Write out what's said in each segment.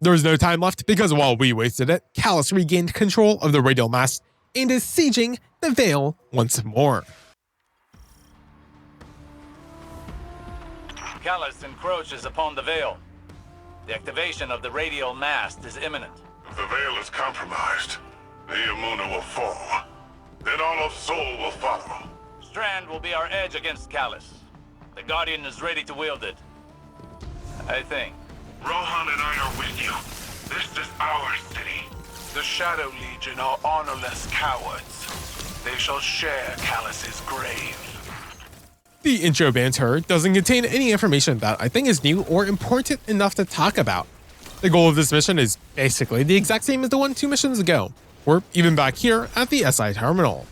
There is no time left because while we wasted it, Calus regained control of the Radial Mast and is sieging the Veil once more. Calus encroaches upon the Veil. The activation of the Radial Mast is imminent. If the Veil is compromised, the Imuna will fall. Then all of Sol will follow. Strand will be our edge against Calus. The Guardian is ready to wield it, I think. Rohan and I are with you. This is our city. The Shadow Legion are honorless cowards. They shall share Calus's grave. The intro banter doesn't contain any information that I think is new or important enough to talk about. The goal of this mission is basically the exact same as the one 2 missions ago. We're even back here at the Esi Terminal.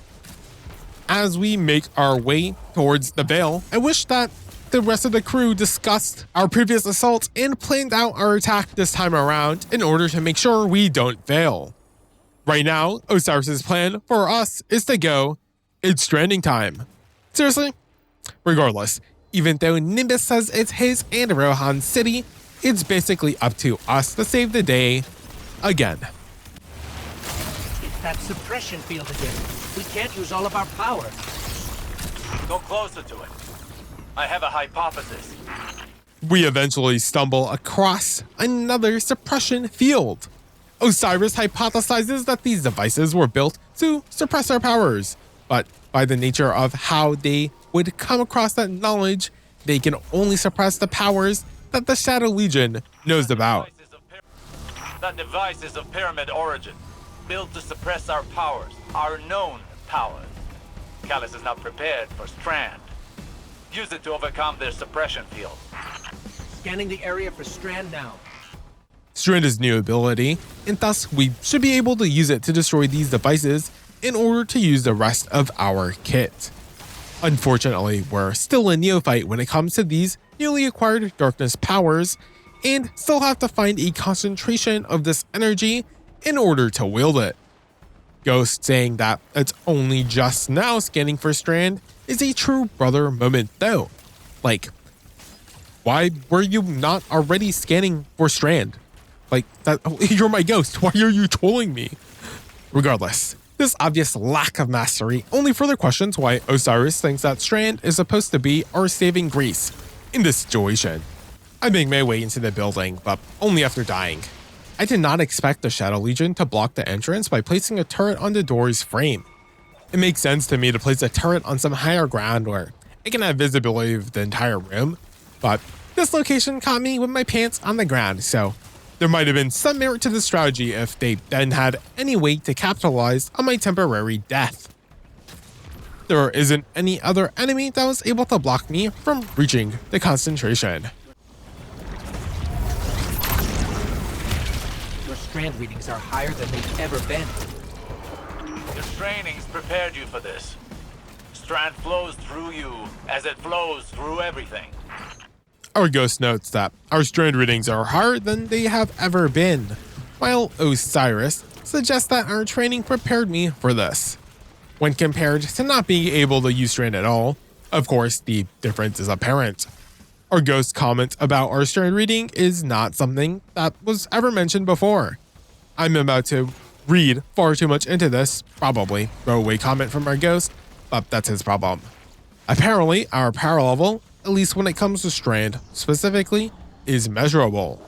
As we make our way towards the Veil, I wish that the rest of the crew discussed our previous assaults and planned out our attack this time around in order to make sure we don't fail. Right now, Osiris' plan for us is to go, it's Stranding Time. Seriously? Regardless, even though Nimbus says it's his and Rohan's city, it's basically up to us to save the day again. It's that suppression field again. We can't use all of our power. Go closer to it. I have a hypothesis. We eventually stumble across another suppression field. Osiris hypothesizes that these devices were built to suppress our powers, but by the nature of how they would come across that knowledge, they can only suppress the powers that the Shadow Legion knows about. That device is of pyramid origin, built to suppress our powers, our known powers. Calus is not prepared for Strand. Use it to overcome their suppression field. Scanning the area for Strand now. Strand is new ability, and thus we should be able to use it to destroy these devices in order to use the rest of our kit. Unfortunately, we're still a neophyte when it comes to these newly acquired darkness powers, and still have to find a concentration of this energy in order to wield it. Ghost saying that it's only just now scanning for Strand is a true brother moment though. Like, why were you not already scanning for Strand? Like, that, you're my ghost, why are you trolling me? Regardless, this obvious lack of mastery only further questions why Osiris thinks that Strand is supposed to be our saving grace in this situation. I make my way into the building, but only after dying. I did not expect the Shadow Legion to block the entrance by placing a turret on the door's frame. It makes sense to me to place a turret on some higher ground where it can have visibility of the entire room, but this location caught me with my pants on the ground, so there might have been some merit to the strategy if they then had any way to capitalize on my temporary death. There isn't any other enemy that was able to block me from reaching the concentration. Your Strand readings are higher than they've ever been. Your training's prepared you for this. Strand flows through you as it flows through everything. Our ghost notes that our Strand readings are higher than they have ever been, while Osiris suggests that our training prepared me for this. When compared to not being able to use Strand at all, of course the difference is apparent. Our ghost comment about our Strand reading is not something that was ever mentioned before. I'm about to read far too much into this, probably throwaway comment from our ghost, but that's his problem. Apparently, our power level, at least when it comes to Strand specifically, is measurable.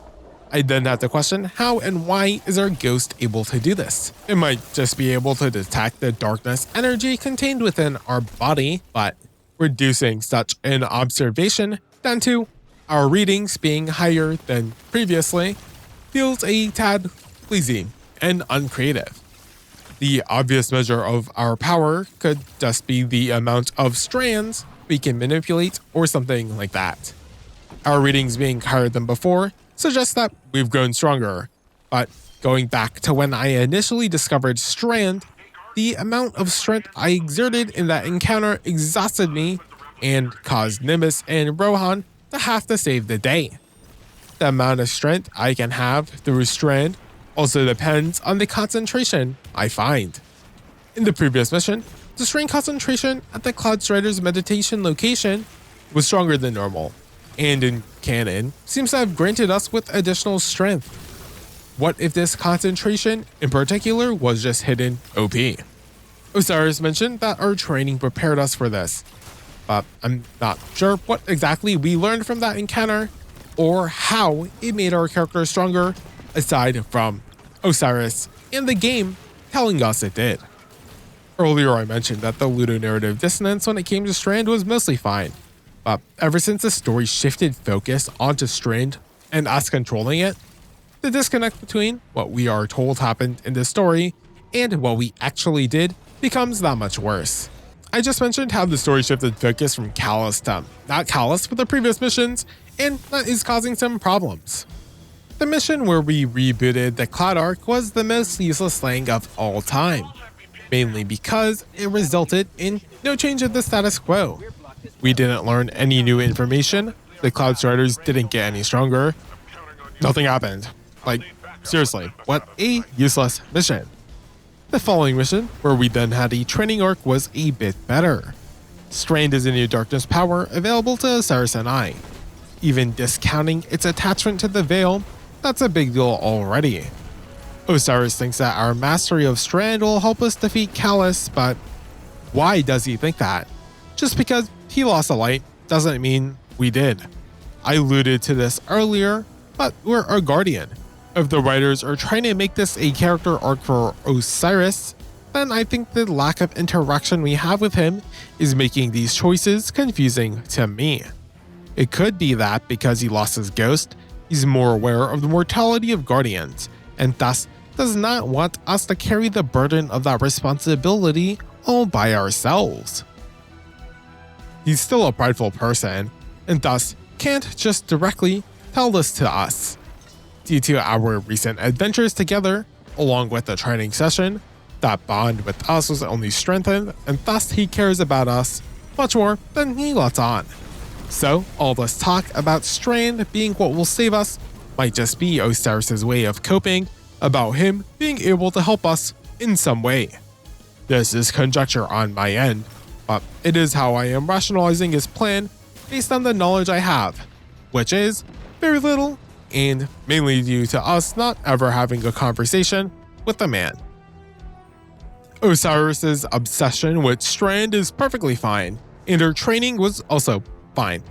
I then have to question how and why is our ghost able to do this? It might just be able to detect the darkness energy contained within our body, but reducing such an observation down to our readings being higher than previously feels a tad lazy and uncreative. The obvious measure of our power could just be the amount of strands we can manipulate or something like that. Our readings being higher than before suggests that we've grown stronger, but going back to when I initially discovered Strand, the amount of strength I exerted in that encounter exhausted me and caused Nimbus and Rohan to have to save the day. The amount of strength I can have through Strand also depends on the concentration I find. In the previous mission, the Strand concentration at the Cloud Strider's meditation location was stronger than normal, and in canon seems to have granted us with additional strength. what if this concentration in particular was just hidden OP? Osiris mentioned that our training prepared us for this, but I'm not sure what exactly we learned from that encounter or how it made our character stronger aside from Osiris and the game telling us it did. Earlier I mentioned that the ludonarrative dissonance when it came to Strand was mostly fine, but ever since the story shifted focus onto Strand and us controlling it, the disconnect between what we are told happened in the story and what we actually did becomes that much worse. I just mentioned how the story shifted focus from Calus to not Calus for the previous missions, and that is causing some problems. The mission where we rebooted the Cloud Arc was the most useless thing of all time, mainly because it resulted in no change of the status quo. We didn't learn any new information, the Cloud Striders didn't get any stronger, nothing happened. Like, seriously, what a useless mission. The following mission, where we then had a training arc, was a bit better. Strand is a new darkness power available to Osiris and I. Even discounting its attachment to the Veil, that's a big deal already. Osiris thinks that our mastery of Strand will help us defeat Calus, but why does he think that? Just because he lost a light doesn't mean we did. I alluded to this earlier, but we're a guardian. If the writers are trying to make this a character arc for Osiris, then I think the lack of interaction we have with him is making these choices confusing to me. It could be that because he lost his ghost, he's more aware of the mortality of guardians, and thus does not want us to carry the burden of that responsibility all by ourselves. He's still a prideful person, and thus can't just directly tell this to us. Due to our recent adventures together, along with the training session, that bond with us was only strengthened, and thus he cares about us much more than he lets on. So all this talk about Strand being what will save us might just be Osiris' way of coping about him being able to help us in some way. This is conjecture on my end, but it is how I am rationalizing his plan based on the knowledge I have, which is very little, and mainly due to us not ever having a conversation with the man. Osiris' obsession with Strand is perfectly fine, and her training was also fine.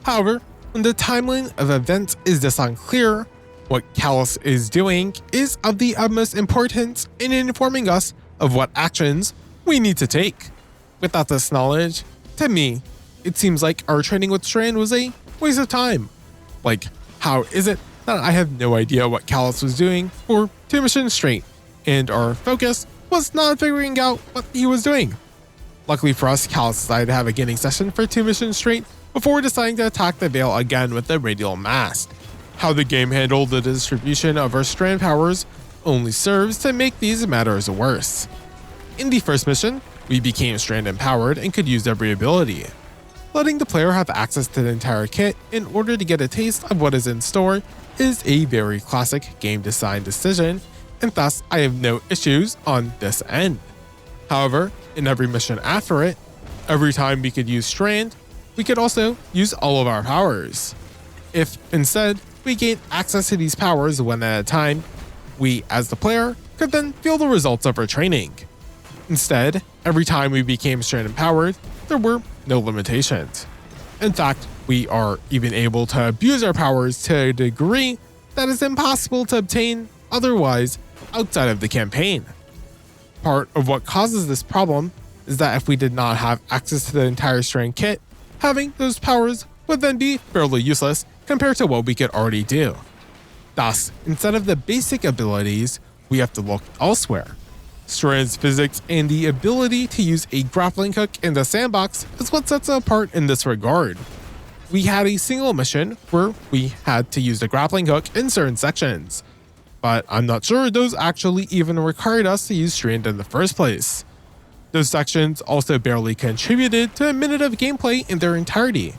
However, when the timeline of events is this unclear, what Calus is doing is of the utmost importance in informing us of what actions we need to take. Without this knowledge, to me, it seems like our training with Strand was a waste of time. Like, how is it that I have no idea what Calus was doing for 2 missions straight, and our focus was not figuring out what he was doing? Luckily for us, Calus decided to have a gaming session for 2 missions straight before deciding to attack the Veil again with the Radial Mast. How the game handled the distribution of our Strand powers only serves to make these matters worse. In the first mission, we became Strand empowered and could use every ability. Letting the player have access to the entire kit in order to get a taste of what is in store is a very classic game design decision, and thus I have no issues on this end. However, in every mission after it, every time we could use Strand, we could also use all of our powers. If instead we gained access to these powers one at a time, we as the player could then feel the results of our training. Instead, every time we became Strand empowered, there were no limitations. In fact, we are even able to abuse our powers to a degree that is impossible to obtain otherwise outside of the campaign. Part of what causes this problem is that if we did not have access to the entire Strand kit, having those powers would then be fairly useless compared to what we could already do. Thus, instead of the basic abilities, we have to look elsewhere. Strand's physics and the ability to use a grappling hook in the sandbox is what sets it apart in this regard. We had a single mission where we had to use the grappling hook in certain sections, but I'm not sure those actually even required us to use Strand in the first place. Those sections also barely contributed to a minute of gameplay in their entirety.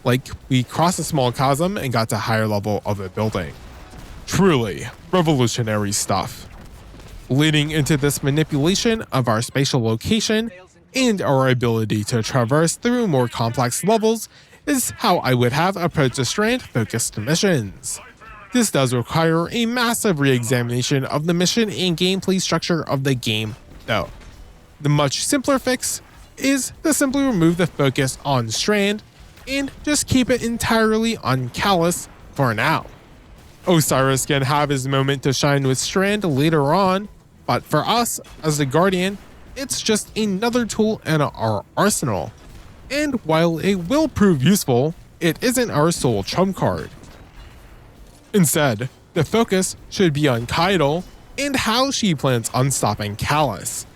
Like, we crossed a small chasm and got to a higher level of a building. Truly revolutionary stuff. Leading into this manipulation of our spatial location and our ability to traverse through more complex levels is how I would have approached the Strand-focused missions. This does require a massive re-examination of the mission and gameplay structure of the game, though. The much simpler fix is to simply remove the focus on Strand and just keep it entirely on Calus for now. Osiris can have his moment to shine with Strand later on, but for us, as the Guardian, it's just another tool in our arsenal. And while it will prove useful, it isn't our sole trump card. Instead, the focus should be on Kaido and how she plans on stopping Calus.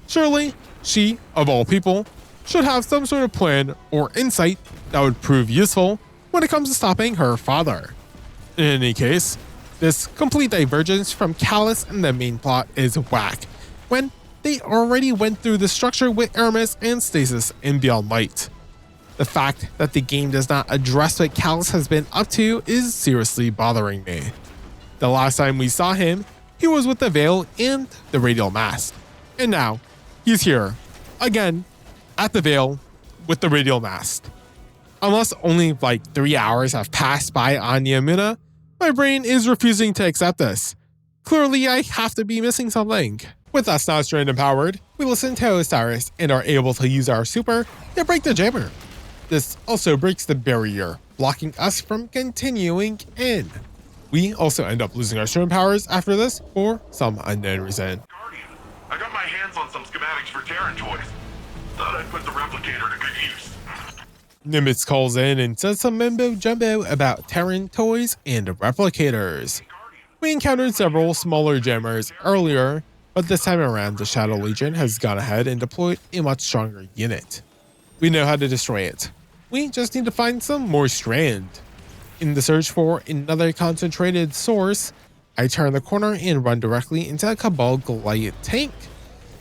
Surely, she, of all people, should have some sort of plan or insight that would prove useful when it comes to stopping her father. In any case, this complete divergence from Calus and the main plot is whack, when they already went through the structure with Aramis and Stasis in Beyond Light. The fact that the game does not address what Calus has been up to is seriously bothering me. The last time we saw him, he was with the Veil and the Radial Mast. And now, he's here, again, at the Veil, with the Radial Mast. Unless only like 3 hours have passed by on Yamuna, my brain is refusing to accept this. Clearly, I have to be missing something. With us now Strand empowered, we listen to Osiris and are able to use our super to break the jammer. This also breaks the barrier, blocking us from continuing in. We also end up losing our Strand powers after this for some unknown reason. Guardian, I got my hands on some schematics for Terran toys. Thought I'd put the replicator to good use. Nimbus calls in and says some mumbo jumbo about Terran toys and replicators. We encountered several smaller jammers earlier, but this time around the Shadow Legion has gone ahead and deployed a much stronger unit. We know how to destroy it. We just need to find some more Strand. In the search for another concentrated source, I turn the corner and run directly into a Cabal Goliath tank.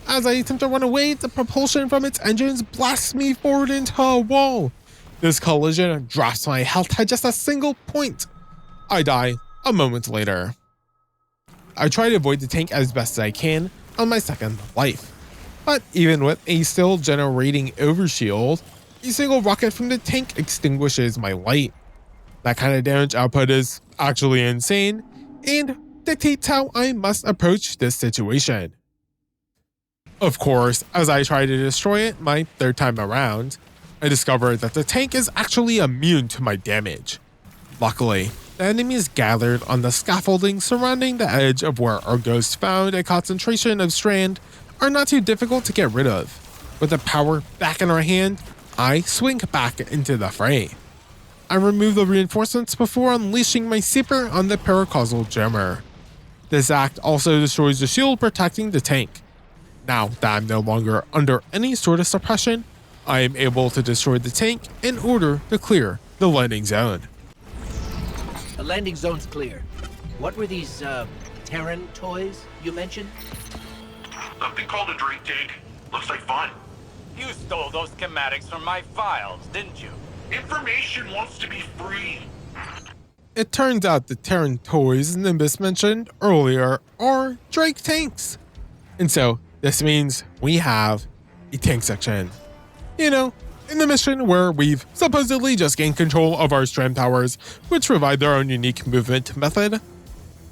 As I attempt to run away, the propulsion from its engines blasts me forward into a wall. This collision drops my health at just a single point. I die a moment later. I try to avoid the tank as best as I can on my second life. But even with a still generating overshield, a single rocket from the tank extinguishes my light. That kind of damage output is actually insane and dictates how I must approach this situation. Of course, as I try to destroy it my third time around, I discover that the tank is actually immune to my damage. Luckily, the enemies gathered on the scaffolding surrounding the edge of where our ghost found a concentration of Strand are not too difficult to get rid of. With the power back in our hand, I swing back into the fray. I remove the reinforcements before unleashing my super on the paracausal jammer. This act also destroys the shield protecting the tank. Now that I'm no longer under any sort of suppression, I am able to destroy the tank in order to clear the landing zone. The landing zone's clear. What were these, Terran toys you mentioned? Something called a Drake tank. Looks like fun. You stole those schematics from my files, didn't you? Information wants to be free. It turns out the Terran toys Nimbus mentioned earlier are Drake tanks. And so, this means we have a tank section. You know, in the mission where we've supposedly just gained control of our Strand powers, which provide their own unique movement method.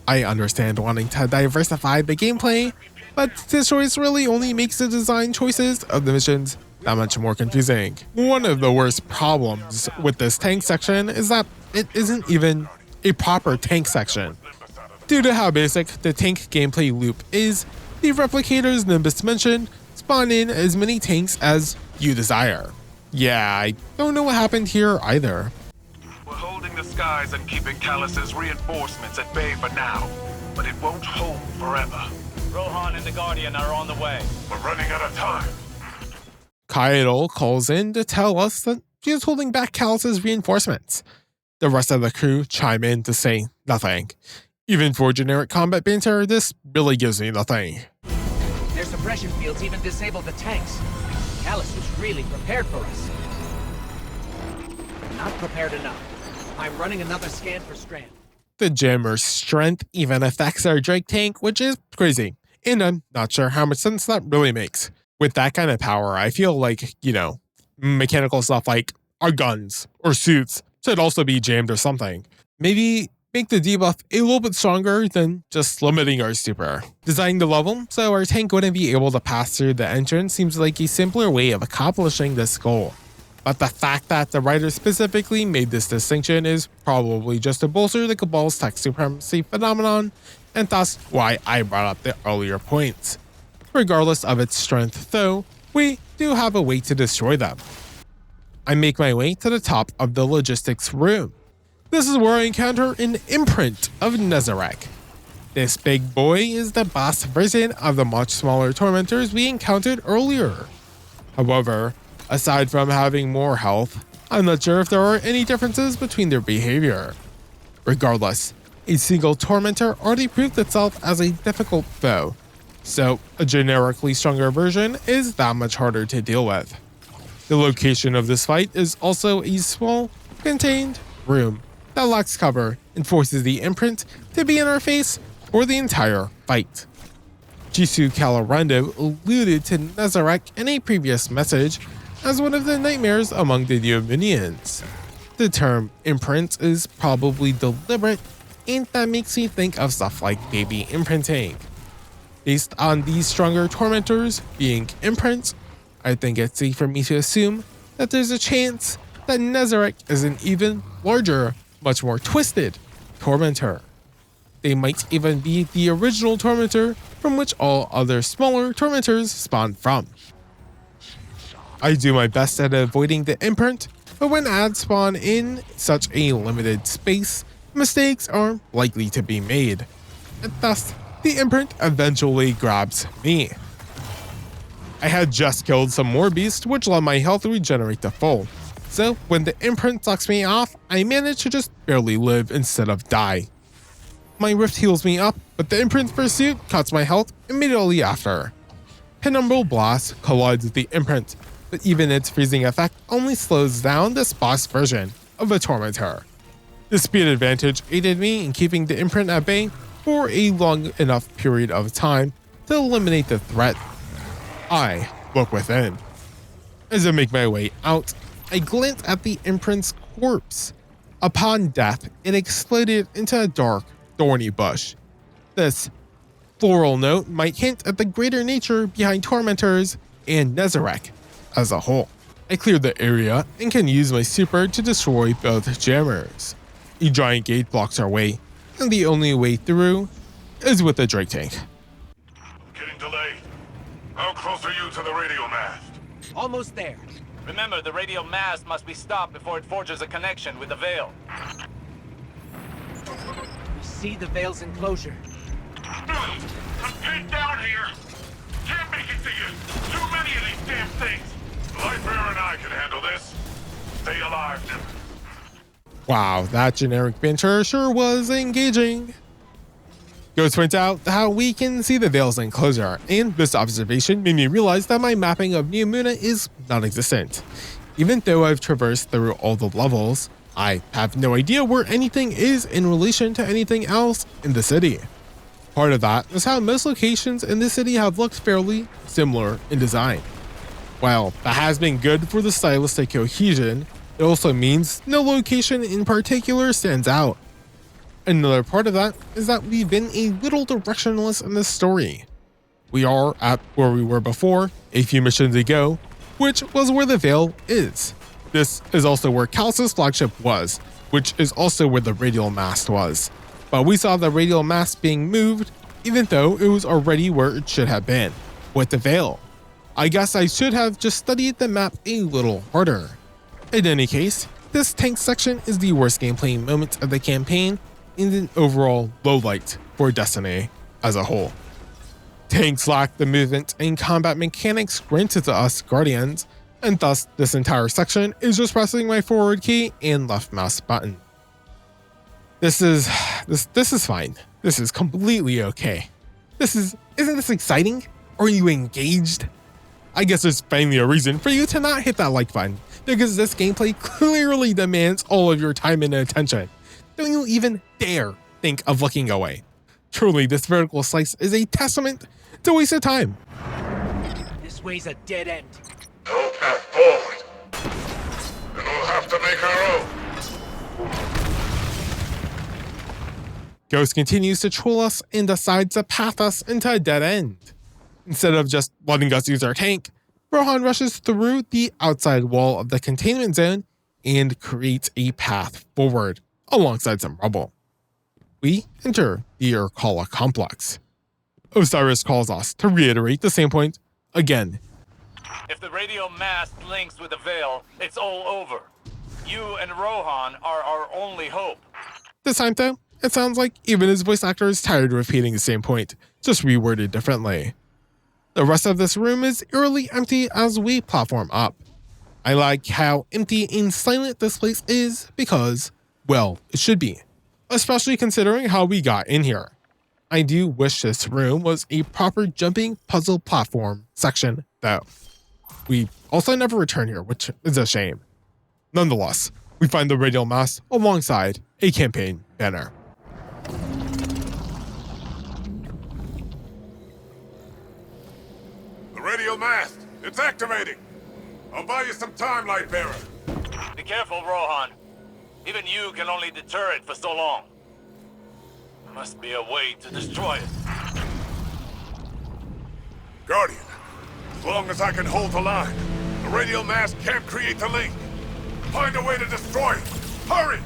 I understand wanting to diversify the gameplay, but this choice really only makes the design choices of the missions that much more confusing. One of the worst problems with this tank section is that it isn't even a proper tank section. Due to how basic the tank gameplay loop is, the replicators Nimbus mentioned spawn in as many tanks as you desire. Yeah, I don't know what happened here either. We're holding the skies and keeping Calus's reinforcements at bay for now, but it won't hold forever. Rohan and the Guardian are on the way. We're running out of time. Kaido calls in to tell us that she is holding back Calus's reinforcements. The rest of the crew chime in to say nothing. Even for generic combat banter, this really gives me nothing. Their suppression fields even disabled the tanks. Calus was really prepared for us. Not prepared enough. I'm running another scan for Strand. The jammer's strength even affects our Drake tank, which is crazy. And I'm not sure how much sense that really makes. With that kind of power, I feel like, mechanical stuff like our guns or suits should also be jammed or something. Maybe make the debuff a little bit stronger than just limiting our super. Designing the level so our tank wouldn't be able to pass through the entrance seems like a simpler way of accomplishing this goal. But the fact that the writer specifically made this distinction is probably just to bolster the Cabal's tech supremacy phenomenon, and thus why I brought up the earlier points. Regardless of its strength though, we do have a way to destroy them. I make my way to the top of the logistics room. This is where I encounter an Imprint of Nezarec. This big boy is the boss version of the much smaller tormentors we encountered earlier. However, aside from having more health, I'm not sure if there are any differences between their behavior. Regardless, a single tormentor already proved itself as a difficult foe, so a generically stronger version is that much harder to deal with. The location of this fight is also a small, contained room that lacks cover and forces the Imprint to be in our face for the entire fight. Jisoo Calorando alluded to Nezarec in a previous message as one of the nightmares among the new minions. The term imprint is probably deliberate, and that makes me think of stuff like baby imprinting. Based on these stronger tormentors being imprints, I think it's safe for me to assume that there's a chance that Nezarec is an even larger, much more twisted tormentor. They might even be the original tormentor from which all other smaller tormentors spawn from. I do my best at avoiding the imprint, but when ads spawn in such a limited space, mistakes are likely to be made, and thus the imprint eventually grabs me. I had just killed some more beasts which let my health regenerate to full, so when the imprint sucks me off, I manage to just barely live instead of die. My rift heals me up, but the imprint's pursuit cuts my health immediately after. Penumbral Blast collides with the imprint, but even its freezing effect only slows down this boss version of a tormentor. The speed advantage aided me in keeping the imprint at bay for a long enough period of time to eliminate the threat. I look within. As I make my way out, I glance at the imprint's corpse. Upon death, it exploded into a dark, thorny bush. This floral note might hint at the greater nature behind tormentors and Nezarec as a whole. I cleared the area and can use my super to destroy both jammers. A giant gate blocks our way, and the only way through is with the Drake tank. Getting delayed. How close are you to the radial mast? Almost there. Remember, the Radial Mast must be stopped before it forges a connection with the Veil. We see the Veil's enclosure. I'm pinned down here. Can't make it to you. Too many of these damn things. Lightbearer and I can handle this. Stay alive, Nimbus. Wow, that generic banter sure was engaging. Ghost points out how we can see the Veil's enclosure, and this observation made me realize that my mapping of New Muna is non-existent. Even though I've traversed through all the levels, I have no idea where anything is in relation to anything else in the city. Part of that is how most locations in the city have looked fairly similar in design. While that has been good for the stylistic cohesion, it also means no location in particular stands out. Another part of that is that we've been a little directionless in this story. We are at where we were before, a few missions ago, which was where the Veil is. This is also where Calus' flagship was, which is also where the Radial Mast was. But we saw the Radial Mast being moved, even though it was already where it should have been, with the Veil. I guess I should have just studied the map a little harder. In any case, this tank section is the worst gameplay moment of the campaign, and an overall lowlight for Destiny as a whole. Tanks lack the movement and combat mechanics granted to us Guardians, and thus this entire section is just pressing my forward key and left mouse button. This is fine. This is completely okay. Isn't this exciting? Are you engaged? I guess there's finally a reason for you to not hit that like button, because this gameplay clearly demands all of your time and attention. Don't you even dare think of looking away. Truly, this vertical slice is a testament to waste of time. This way's a dead end. No path forward. Then we'll have to make our own. Ghost continues to troll us and decides to path us into a dead end. Instead of just letting us use our tank, Rohan rushes through the outside wall of the containment zone and creates a path forward alongside some rubble. We enter the Urkala complex. Osiris calls us to reiterate the same point again. If the Radial Mast links with the Veil, it's all over. You and Rohan are our only hope. This time though, it sounds like even his voice actor is tired of repeating the same point, just reworded differently. The rest of this room is eerily empty as we platform up. I like how empty and silent this place is because, well, it should be, especially considering how we got in here. I do wish this room was a proper jumping puzzle platform section though. We also never return here, which is a shame. Nonetheless, we find the Radial Mast alongside a campaign banner. The Radial Mast! It's activating! I'll buy you some time, Lightbearer. Be careful, Rohan. Even you can only deter it for so long. There must be a way to destroy it. Guardian, as long as I can hold the line, the Radial Mast can't create the link. Find a way to destroy it. Hurry!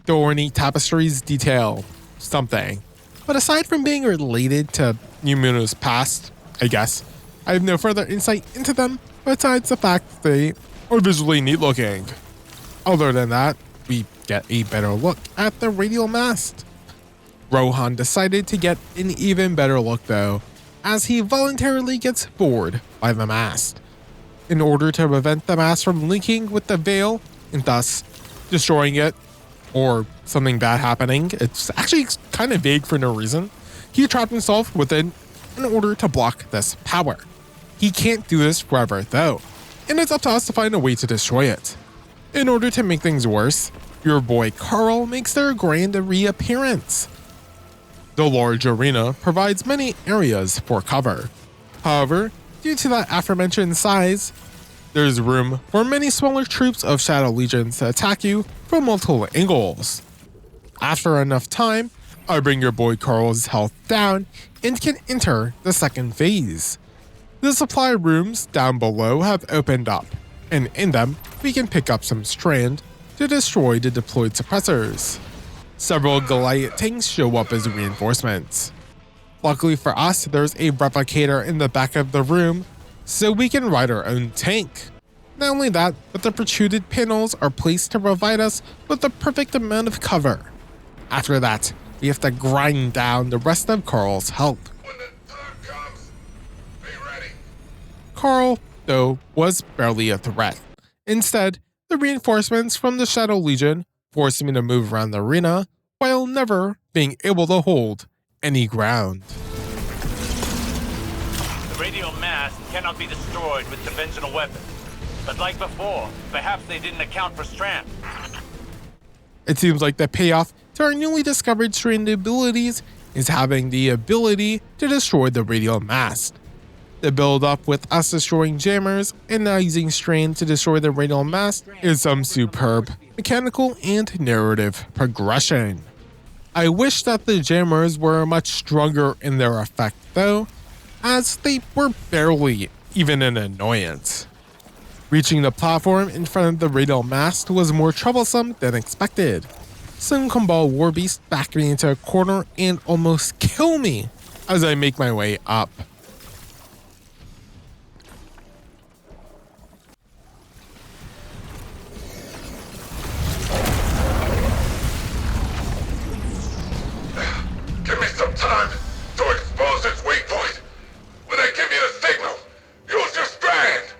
The ornate tapestries detail something, but aside from being related to Numuno's past, I guess, I have no further insight into them besides the fact they are visually neat looking. Other than that, we get a better look at the Radial Mast. Rohan decided to get an even better look though, as he voluntarily gets bored by the mast. In order to prevent the mast from linking with the Veil and thus destroying it, or something bad happening, it's actually kind of vague for no reason, he trapped himself within in order to block this power. He can't do this forever though, and it's up to us to find a way to destroy it. In order to make things worse, your boy Carl makes their grand reappearance. The large arena provides many areas for cover. However, due to that aforementioned size, there's room for many smaller troops of Shadow Legions to attack you from multiple angles. After enough time, I bring your boy Carl's health down and can enter the second phase. The supply rooms down below have opened up, and in them, we can pick up some Strand to destroy the deployed suppressors. Several Goliath tanks show up as reinforcements. Luckily for us, there's a replicator in the back of the room, so we can ride our own tank. Not only that, but the protruded panels are placed to provide us with the perfect amount of cover. After that, we have to grind down the rest of Carl's health. When the time comes, be ready. Carl, though, was barely a threat. Instead, the reinforcements from the Shadow Legion forced me to move around the arena while never being able to hold any ground. The Radial Mast cannot be destroyed with conventional weapons. But like before, perhaps they didn't account for Strand. It seems like the payoff to our newly discovered Strand abilities is having the ability to destroy the Radial Mast. The build up with us destroying jammers and now using Strand to destroy the Radial Mast is some superb mechanical and narrative progression. I wish that the jammers were much stronger in their effect though, as they were barely even an annoyance. Reaching the platform in front of the Radial Mast was more troublesome than expected. Some Kumbal Warbeast backed me into a corner and almost kill me as I make my way up. Give me some time to expose its weak point. When I give you the signal, use your Strand.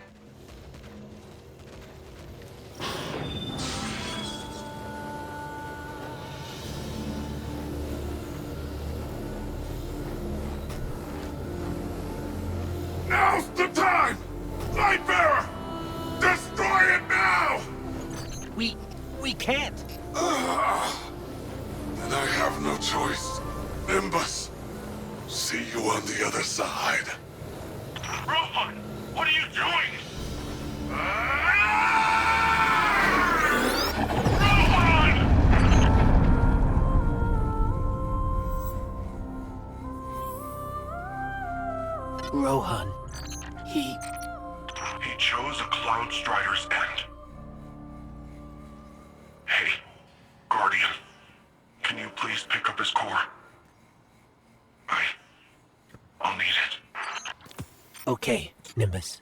Now's the time! Lightbearer! Destroy it now! We can't. Then I have no choice. Nimbus, see you on the other side. Rohan, what are you doing? Rohan! Rohan. He chose a Cloud Strider's end. Hey, Guardian. Can you please pick up his core? I'll need it. Okay, Nimbus.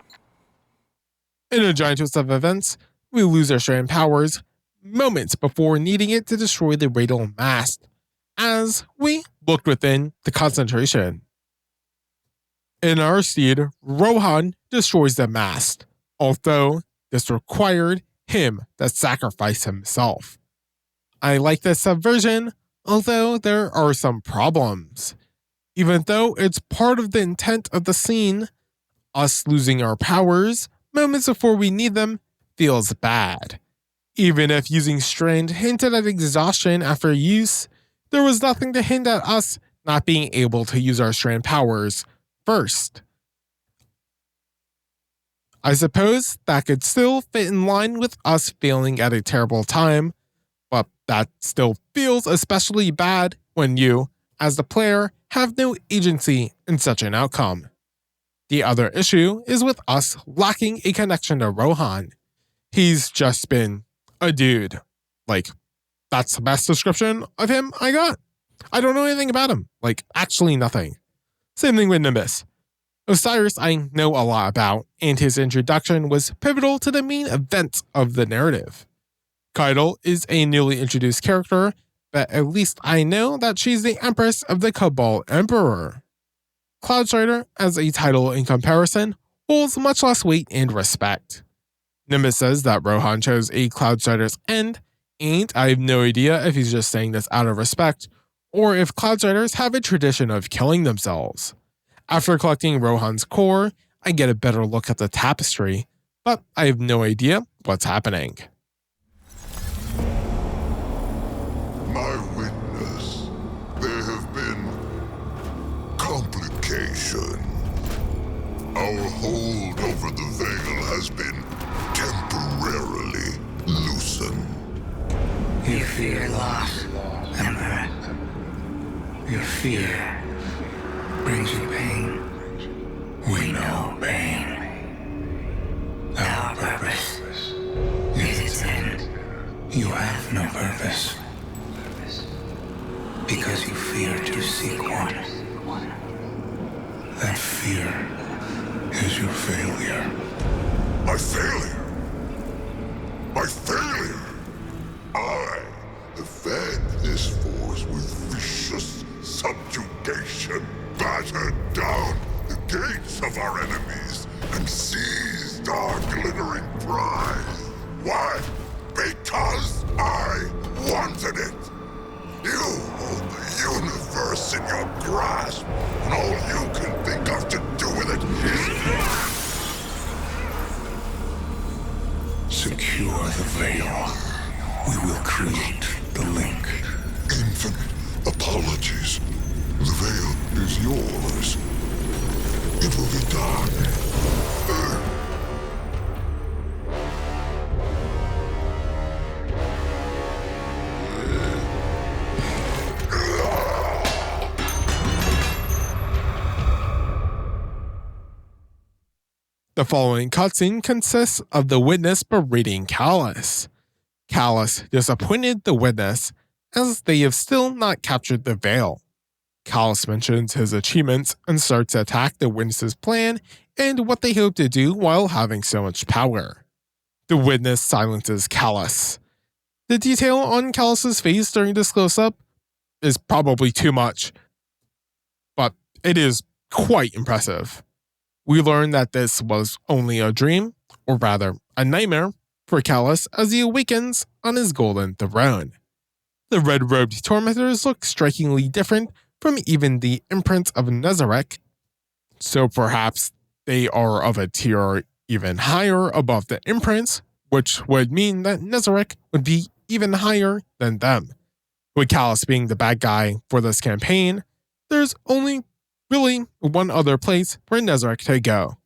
In a giant twist of events, we lose our Strand powers moments before needing it to destroy the Radial Mast, as we looked within the concentration. In our stead, Rohan destroys the mast, although this required him to sacrifice himself. I like this subversion, although there are some problems. Even though it's part of the intent of the scene, us losing our powers moments before we need them feels bad. Even if using Strand hinted at exhaustion after use, there was nothing to hint at us not being able to use our Strand powers first. I suppose that could still fit in line with us failing at a terrible time, but that still feels especially bad when you, as the player, have no agency in such an outcome. The other issue is with us lacking a connection to Rohan. He's just been a dude. Like, that's the best description of him I got. I don't know anything about him. Like, actually nothing. Same thing with Nimbus. Osiris I know a lot about, and his introduction was pivotal to the main events of the narrative. Keitel is a newly introduced character, but at least I know that she's the Empress of the Cabal Emperor. Cloudstrider, as a title in comparison, holds much less weight and respect. Nimbus says that Rohan chose a Cloudstrider's end, and I have no idea if he's just saying this out of respect, or if Cloudstriders have a tradition of killing themselves. After collecting Rohan's core, I get a better look at the tapestry, but I have no idea what's happening. My witness, there have been complication. Our hold over the veil has been temporarily loosened. You fear loss, Emperor. Your fear brings you pain. We know pain. Our purpose is its end. You have no purpose. Because you fear to seek one. That fear is your failure. My failure? My failure? I have fed this force with vicious subjugation, battered down the gates of our enemies, and seized our glittering prize. Why? Because I wanted it. You hold the universe in your grasp, and all you can think of to do with it is... Secure the veil. We will create the link. Infinite apologies. The veil is yours. It will be done. The following cutscene consists of the witness berating Calus. Calus disappointed the witness, as they have still not captured the veil. Calus mentions his achievements and starts to attack the witness's plan and what they hope to do while having so much power. The witness silences Calus. The detail on Calus's face during this close-up is probably too much, but it is quite impressive. We learn that this was only a dream, or rather, a nightmare, for Calus as he awakens on his golden throne. The red-robed tormentors look strikingly different from even the Imprint of Nezarec, so perhaps they are of a tier even higher above the imprints, which would mean that Nezarec would be even higher than them. With Calus being the bad guy for this campaign, there's only really one other place for Nezarec to go.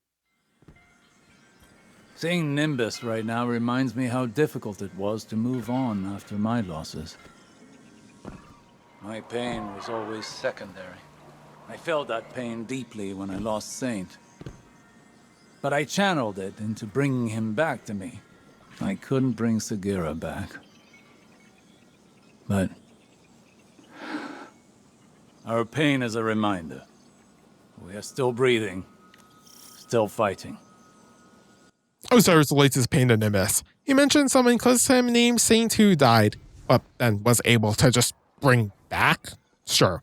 Seeing Nimbus right now reminds me how difficult it was to move on after my losses. My pain was always secondary. I felt that pain deeply when I lost Saint. But I channeled it into bringing him back to me. I couldn't bring Sagira back. But our pain is a reminder. We are still breathing, still fighting. Osiris relates his pain to Nimbus. He mentioned someone close to him named Saint who died, but then was able to just bring back? Sure.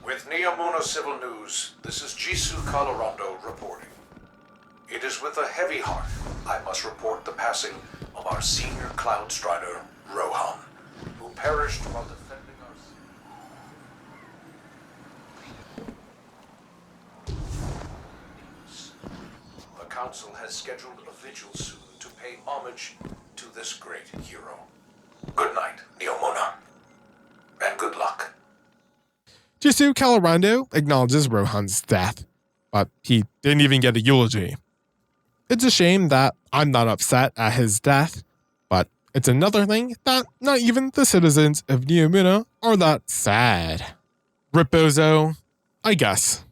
With Neomuna Civil News, this is Jisoo Colorado reporting. It is with a heavy heart I must report the passing of our senior Cloud Strider, Rohan, who perished while defending our city. The Council has scheduled a vigil soon to pay homage to this great hero. Good night, Neomuna, and good luck. Jisoo Colorado acknowledges Rohan's death, but he didn't even get a eulogy. It's a shame that I'm not upset at his death, but it's another thing that not even the citizens of Neomuna are that sad. Rip Bozo, I guess.